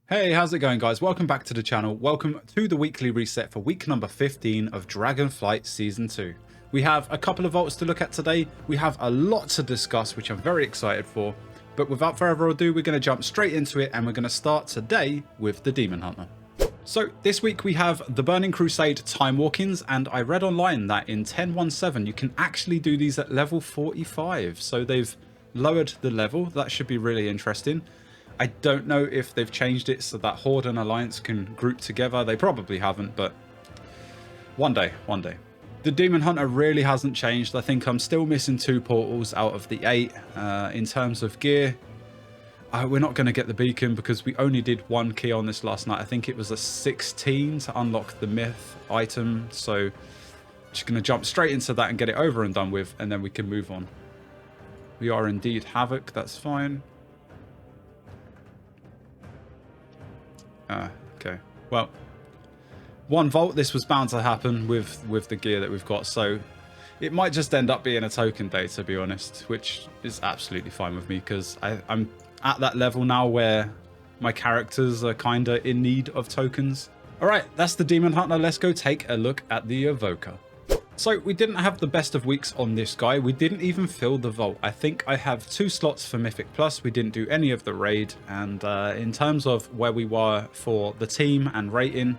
Hey, how's it going, guys? Welcome back to the channel. Welcome to the weekly reset for week number 15 of Dragonflight Season 2. We have a couple of vaults to look at today. We have a lot to discuss, which I'm very excited for. But without further ado, we're going to jump straight into it, and we're going to start today with the Demon Hunter. So this week we have the Burning Crusade Time Walkings, and I read online that in 10.1.7 you can actually do these at level 45. So they've lowered the level. That should be really interesting. I don't know if they've changed it so that Horde and Alliance can group together. They probably haven't, but one day. The Demon Hunter really hasn't changed. I think I'm still missing 2 portals out of the 8. In terms of gear, we're not going to get the beacon because we only did 1 key on this last night. I think it was a 16 to unlock the myth item. So just going to jump straight into that and get it over and done with, and then we can move on. We are indeed Havoc. That's fine. Okay. Well, 1 vault, this was bound to happen with the gear that we've got, so it might just end up being a token day, to be honest, which is absolutely fine with me because I'm at that level now where my characters are kind of in need of tokens. All right, that's the Demon Hunter. Let's go take a look at the Evoker. So we didn't have the best of weeks on this guy. We didn't even fill the vault. I think I have 2 slots for Mythic Plus. We didn't do any of the raid. And in terms of where we were for the team and rating,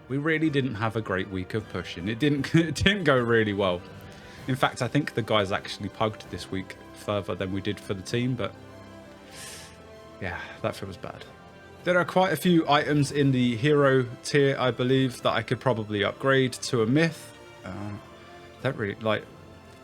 we really didn't have a great week of pushing. It didn't go really well. In fact, I think the guys actually pugged this week further than we did for the team. But yeah, that feels bad. There are quite a few items in the hero tier, I believe, that I could probably upgrade to a myth. Don't really like.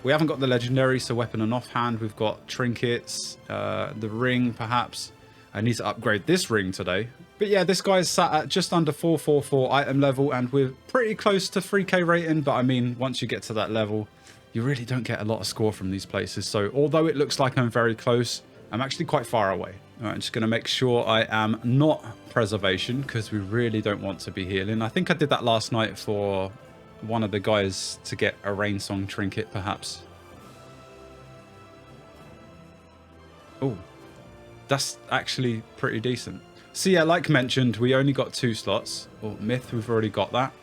We haven't got the legendary, so weapon and offhand. We've got trinkets, the ring, perhaps. I need to upgrade this ring today. But yeah, this guy's sat at just under 444 item level, and we're pretty close to 3k rating. But I mean, once you get to that level, you really don't get a lot of score from these places. So although it looks like I'm very close, I'm actually quite far away. All right, I'm just going to make sure I am not preservation because we really don't want to be healing. I think I did that last night for one of the guys to get a rain song trinket, perhaps. Oh, that's actually pretty decent. So yeah, like mentioned, we only got 2 slots. Oh, myth, we've already got that.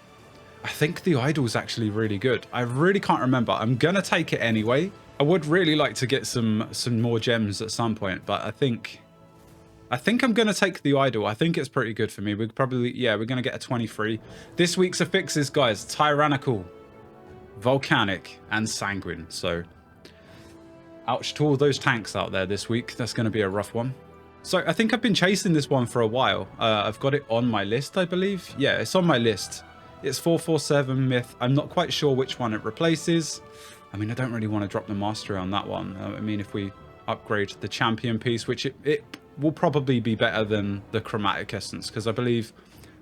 I think the idol's actually really good. I really can't remember. I'm gonna take it anyway. I would really like to get some more gems at some point, but I think I'm going to take the idol. I think it's pretty good for me. We're probably, yeah, we're going to get a 23. This week's affixes, guys, tyrannical, volcanic, and sanguine. So, ouch to all those tanks out there this week. That's going to be a rough one. So, I think I've been chasing this one for a while. I've got it on my list, I believe. Yeah, it's on my list. It's 447 myth. I'm not quite sure which one it replaces. I mean, I don't really want to drop the mastery on that one. I mean, if we upgrade the champion piece, which it will probably be better than the chromatic essence, because I believe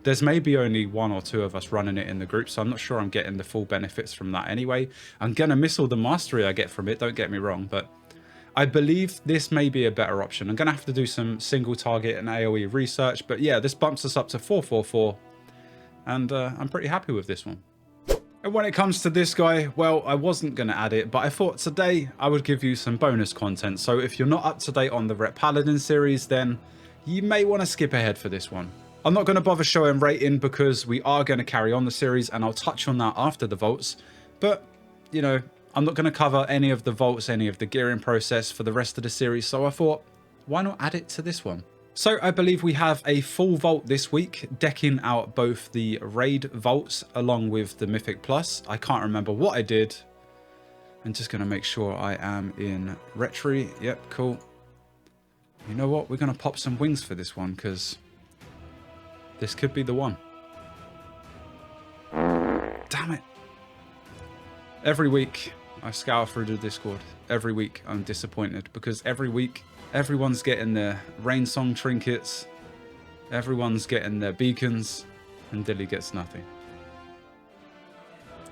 there's maybe only 1 or 2 of us running it in the group, so I'm not sure I'm getting the full benefits from that anyway. I'm gonna miss all the mastery I get from it, don't get me wrong, but I believe this may be a better option. I'm gonna have to do some single target and AoE research, but yeah, this bumps us up to 444, and I'm pretty happy with this one. And when it comes to this guy, well, I wasn't going to add it, but I thought today I would give you some bonus content. So if you're not up to date on the Ret Paladin series, then you may want to skip ahead for this one. I'm not going to bother showing rating because we are going to carry on the series, and I'll touch on that after the vaults. But, you know, I'm not going to cover any of the vaults, any of the gearing process for the rest of the series. So I thought, why not add it to this one? So I believe we have a full vault this week, decking out both the raid vaults along with the Mythic Plus. I can't remember what I did. I'm just going to make sure I am in Retry. Yep, cool. You know what? We're going to pop some wings for this one because this could be the one. Damn it. Every week I scour through the Discord. Every week I'm disappointed because every week everyone's getting their rain song trinkets, everyone's getting their beacons, and Dilly gets nothing.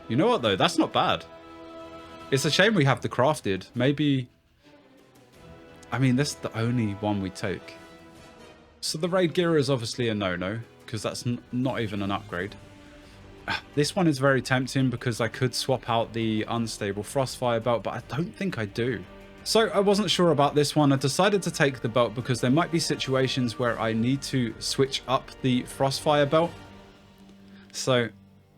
You know what though? That's not bad. It's a shame we have the crafted. Maybe, I mean, that's the only one we take. So the raid gear is obviously a no-no, because that's not even an upgrade. This one is very tempting because I could swap out the unstable Frostfire belt, but I don't think I do. So I wasn't sure about this one. I decided to take the belt because there might be situations where I need to switch up the Frostfire belt. So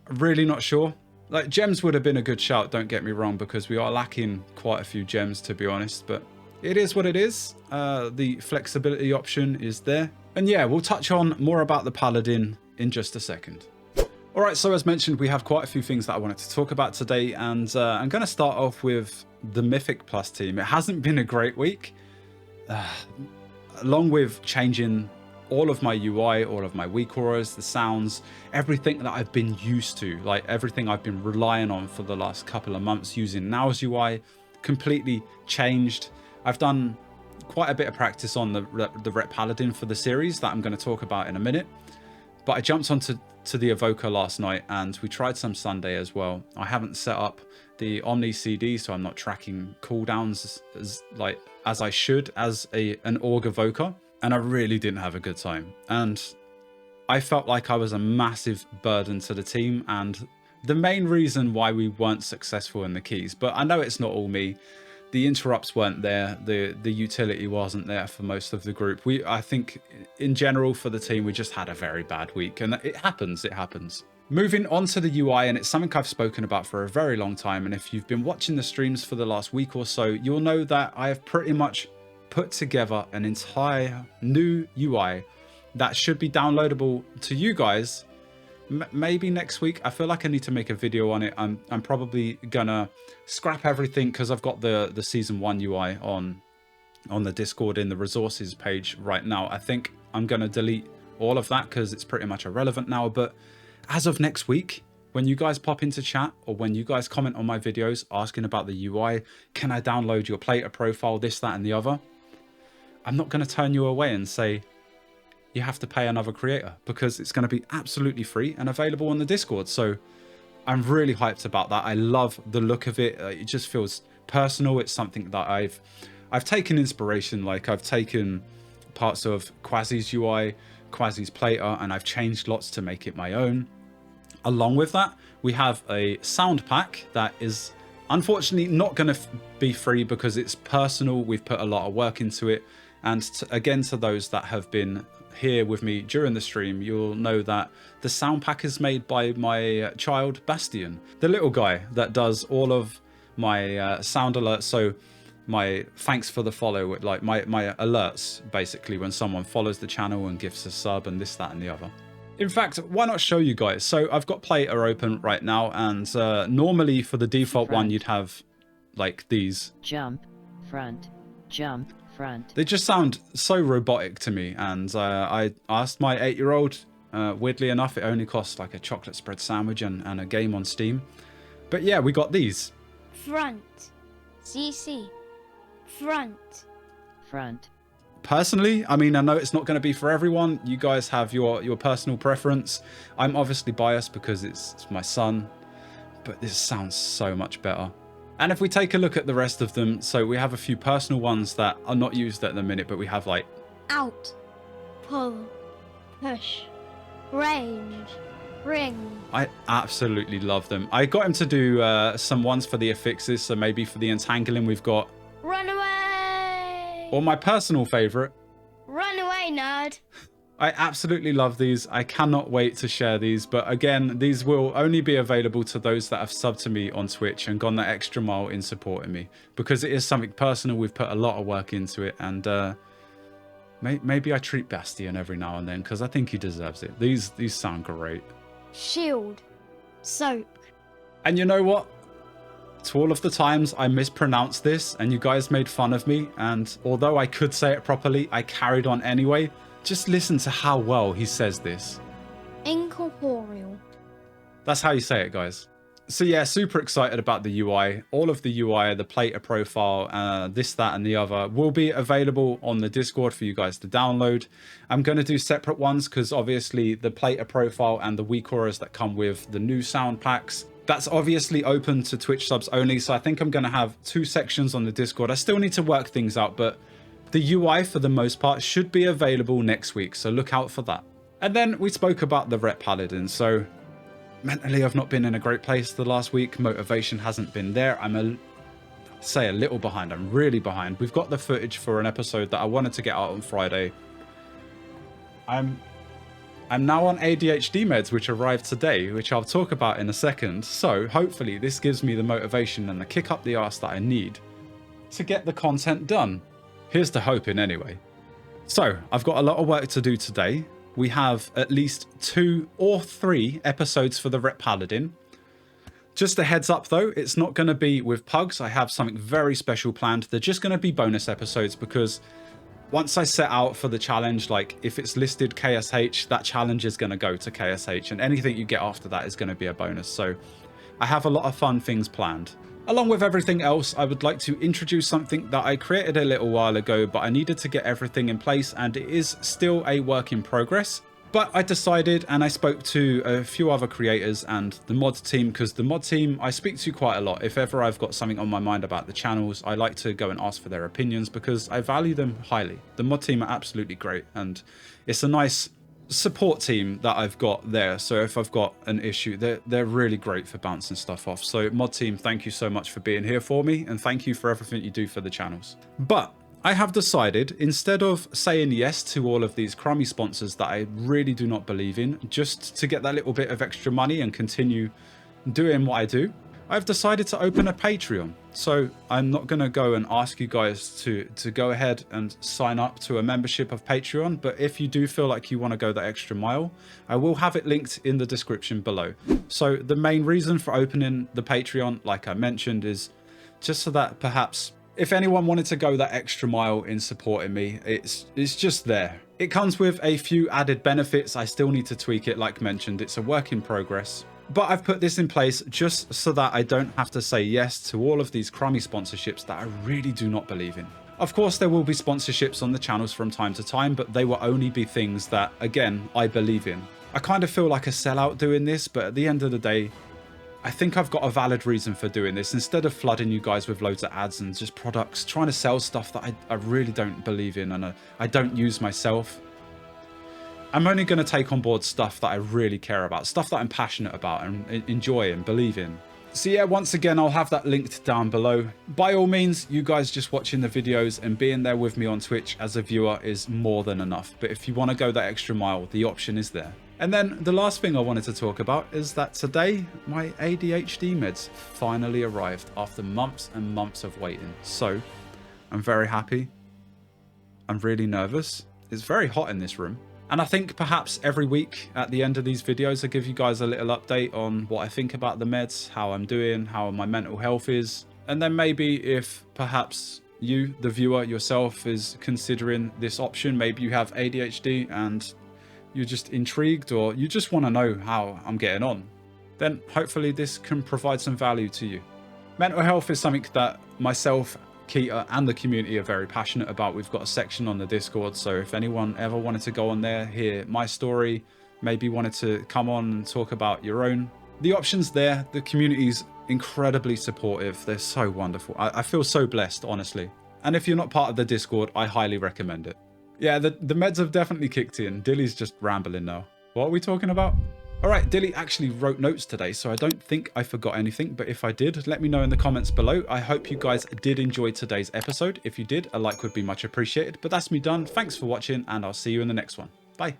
really not sure. Like, gems would have been a good shout, don't get me wrong, because we are lacking quite a few gems, to be honest, but it is what it is. The flexibility option is there. And yeah, we'll touch on more about the Paladin in just a second. All right, so as mentioned, we have quite a few things that I wanted to talk about today, and I'm going to start off with the Mythic Plus team. It hasn't been a great week. Along with changing all of my UI, all of my weak auras, the sounds, everything that I've been used to, like everything I've been relying on for the last couple of months using Now's UI, completely changed. I've done quite a bit of practice on the Ret Paladin for the series that I'm going to talk about in a minute. But I jumped onto the Evoker last night and we tried some Sunday as well. I haven't set up the Omni CD, so I'm not tracking cooldowns as I should as an Org Evoker. And I really didn't have a good time. And I felt like I was a massive burden to the team and the main reason why we weren't successful in the keys. But I know it's not all me. The interrupts weren't there. The utility wasn't there for most of the group. I think in general for the team, we just had a very bad week, and it happens. It happens. Moving on to the UI, and it's something I've spoken about for a very long time. And if you've been watching the streams for the last week or so, you'll know that I have pretty much put together an entire new UI that should be downloadable to you guys maybe next week. I feel like I need to make a video on it. I'm probably gonna scrap everything because I've got the season 1 UI on the Discord in the resources page right now. I think I'm gonna delete all of that because it's pretty much irrelevant now. But as of next week, when you guys pop into chat or when you guys comment on my videos asking about the UI, can I download your player profile, this, that, and the other? I'm not going to turn you away and say you have to pay another creator, because it's going to be absolutely free and available on the Discord. So I'm really hyped about that. I love the look of it. It just feels personal. It's something that I've taken inspiration. Like, I've taken parts of Quasi's UI, Quasi's plater, and I've changed lots to make it my own. Along with that, we have a sound pack that is unfortunately not going to be free because it's personal. We've put a lot of work into it. And again, to those that have been here with me during the stream, you'll know that the sound pack is made by my child, Bastian, the little guy that does all of my sound alerts. So my thanks for the follow, like my alerts, basically, when someone follows the channel and gives a sub and this, that, and the other. In fact, why not show you guys? So I've got Plater open right now, and normally for the default front one, you'd have like these. Jump, front, jump, front. They just sound so robotic to me, and I asked my 8-year-old, weirdly enough, it only costs like a chocolate spread sandwich and a game on Steam. But yeah, we got these. Front, CC, front. Front. Personally, I mean, I know it's not going to be for everyone. You guys have your personal preference. I'm obviously biased because it's my son, but this sounds so much better. And if we take a look at the rest of them, so we have a few personal ones that are not used at the minute, but we have like out, pull, push, range, ring. I absolutely love them. I got him to do some ones for the affixes, so maybe for the entangling we've got run away, or my personal favorite, run away, nerd. I absolutely love these. I cannot wait to share these. But again, these will only be available to those that have subbed to me on Twitch and gone that extra mile in supporting me, because it is something personal. We've put a lot of work into it, and maybe I treat Bastian every now and then because I think he deserves it. These sound great. Shield, soak. And you know what? To all of the times I mispronounced this and you guys made fun of me, and although I could say it properly, I carried on anyway. Just listen to how well he says this. Incorporeal. That's how you say it, guys. So yeah, super excited about the UI. All of the UI, the plater profile, this, that, and the other will be available on the Discord for you guys to download. I'm going to do separate ones because obviously the plater profile and the weak auras that come with the new sound packs, that's obviously open to Twitch subs only. So I think I'm going to have 2 sections on the Discord. I still need to work things out, but the UI for the most part should be available next week. So look out for that. And then we spoke about the Ret Paladin. So mentally, I've not been in a great place the last week. Motivation hasn't been there. I'm say a little behind. I'm really behind. We've got the footage for an episode that I wanted to get out on Friday. I'm now on ADHD meds, which arrived today, which I'll talk about in a second. So hopefully this gives me the motivation and the kick up the arse that I need to get the content done. Here's to hoping anyway. So I've got a lot of work to do today. We have at least 2 or 3 episodes for the Rep Paladin. Just a heads up though, it's not going to be with pugs. I have something very special planned. They're just going to be bonus episodes because once I set out for the challenge, like if it's listed KSH, that challenge is going to go to KSH and anything you get after that is going to be a bonus. So I have a lot of fun things planned. Along with everything else, I would like to introduce something that I created a little while ago, but I needed to get everything in place and it is still a work in progress. But I decided, and I spoke to a few other creators and the mod team, because the mod team I speak to quite a lot. If ever I've got something on my mind about the channels, I like to go and ask for their opinions because I value them highly. The mod team are absolutely great and it's a nice support team that I've got there. So if I've got an issue, they're really great for bouncing stuff off. So mod team, thank you so much for being here for me and thank you for everything you do for the channels. But I have decided, instead of saying yes to all of these crummy sponsors that I really do not believe in, just to get that little bit of extra money and continue doing what I do, I've decided to open a Patreon. So I'm not going to go and ask you guys to go ahead and sign up to a membership of Patreon, but if you do feel like you want to go that extra mile, I will have it linked in the description below. So the main reason for opening the Patreon, like I mentioned, is just so that perhaps if anyone wanted to go that extra mile in supporting me, it's just there. It comes with a few added benefits. I still need to tweak it, like mentioned. It's a work in progress. But I've put this in place just so that I don't have to say yes to all of these crummy sponsorships that I really do not believe in. Of course, there will be sponsorships on the channels from time to time, but they will only be things that, again, I believe in. I kind of feel like a sellout doing this, but at the end of the day, I think I've got a valid reason for doing this. Instead of flooding you guys with loads of ads and just products, trying to sell stuff that I really don't believe in and I don't use myself. I'm only going to take on board stuff that I really care about, stuff that I'm passionate about and enjoy and believe in. So yeah, once again, I'll have that linked down below. By all means, you guys just watching the videos and being there with me on Twitch as a viewer is more than enough. But if you want to go that extra mile, the option is there. And then the last thing I wanted to talk about is that today my ADHD meds finally arrived after months and months of waiting. So I'm very happy. I'm really nervous. It's very hot in this room. And I think perhaps every week at the end of these videos, I give you guys a little update on what I think about the meds, how I'm doing, how my mental health is. And then maybe if perhaps you, the viewer yourself, is considering this option, maybe you have ADHD and you're just intrigued or you just want to know how I'm getting on, then hopefully this can provide some value to you. Mental health is something that myself, Keita, and the community are very passionate about. We've got a section on the Discord, so if anyone ever wanted to go on there, hear my story, maybe wanted to come on and talk about your own, the option's there. The community's incredibly supportive. They're so wonderful. I feel so blessed, honestly. And if you're not part of the Discord, I highly recommend it. Yeah, the meds have definitely kicked in. Dilly's just rambling now. What are we talking about? All right, Dilly actually wrote notes today, so I don't think I forgot anything, but if I did, let me know in the comments below. I hope you guys did enjoy today's episode. If you did, a like would be much appreciated, but that's me done. Thanks for watching, and I'll see you in the next one. Bye.